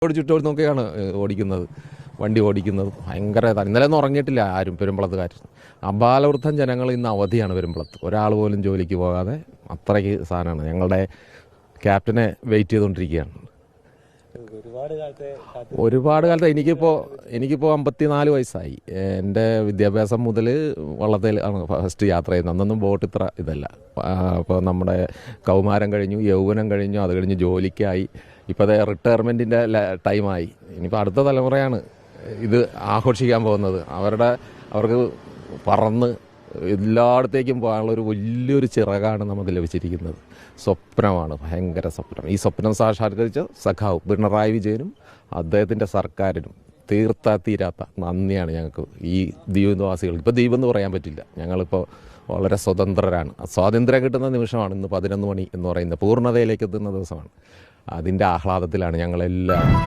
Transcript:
ചുറ്റോട് നോക്കിയാണ് വണ്ടി ഓടിക്കുന്നത്. ഭയങ്കര ഇന്നലെ ഒന്നും ഉറങ്ങിയിട്ടില്ല ആരും പെരുമ്പളത്തുകാർ. അപാലവൃദ്ധം ജനങ്ങൾ ഇന്ന് അവധിയാണ് പെരുമ്പളത്ത്. ഒരാൾ പോലും ജോലിക്ക് പോകാതെ അത്രയ്ക്ക് സാധനമാണ്. ഞങ്ങളുടെ ക്യാപ്റ്റനെ വെയിറ്റ് ചെയ്തുകൊണ്ടിരിക്കുകയാണ്. ഒരുപാട് കാലത്തെ എനിക്കിപ്പോൾ 54 വയസ്സായി. എൻ്റെ വിദ്യാഭ്യാസം മുതൽ വള്ളത്തിൽ ആണ് ഫസ്റ്റ് യാത്ര ചെയ്യുന്നത്. അന്നൊന്നും ബോട്ട് ഇത്ര ഇതല്ല. അപ്പോൾ നമ്മുടെ കൗമാരം കഴിഞ്ഞു, യൗവനം കഴിഞ്ഞു, അത് കഴിഞ്ഞ് ജോലിക്കായി. ഇപ്പോൾ അത് റിട്ടയർമെൻറ്റിൻ്റെ ടൈമായി. ഇനിയിപ്പോൾ അടുത്ത തലമുറയാണ് ഇത് ആഘോഷിക്കാൻ പോകുന്നത്. അവർക്ക് പറന്ന് എല്ലായിടത്തേക്കും പോകാനുള്ളൊരു വലിയൊരു ചിറകാണ് നമുക്ക് ലഭിച്ചിരിക്കുന്നത്. സ്വപ്നമാണ്, ഭയങ്കര സ്വപ്നം. ഈ സ്വപ്നം സാക്ഷാത്കരിച്ച സഖാവ് പിണറായി വിജയനും അദ്ദേഹത്തിൻ്റെ സർക്കാരിനും തീരാത്ത നന്ദിയാണ് ഞങ്ങൾക്ക് ഈ ദ്വീപവാസികൾക്ക്. ഇപ്പോൾ ദ്വീപെന്ന് പറയാൻ പറ്റില്ല, ഞങ്ങളിപ്പോൾ വളരെ സ്വതന്ത്രരാണ്. സ്വാതന്ത്ര്യം കിട്ടുന്ന നിമിഷമാണ് ഇന്ന് 11 മണി എന്ന് പറയുന്നത്. പൂർണ്ണതയിലേക്ക് എത്തുന്ന ദിവസമാണ്. അതിൻ്റെ ആഹ്ലാദത്തിലാണ് ഞങ്ങളെല്ലാം.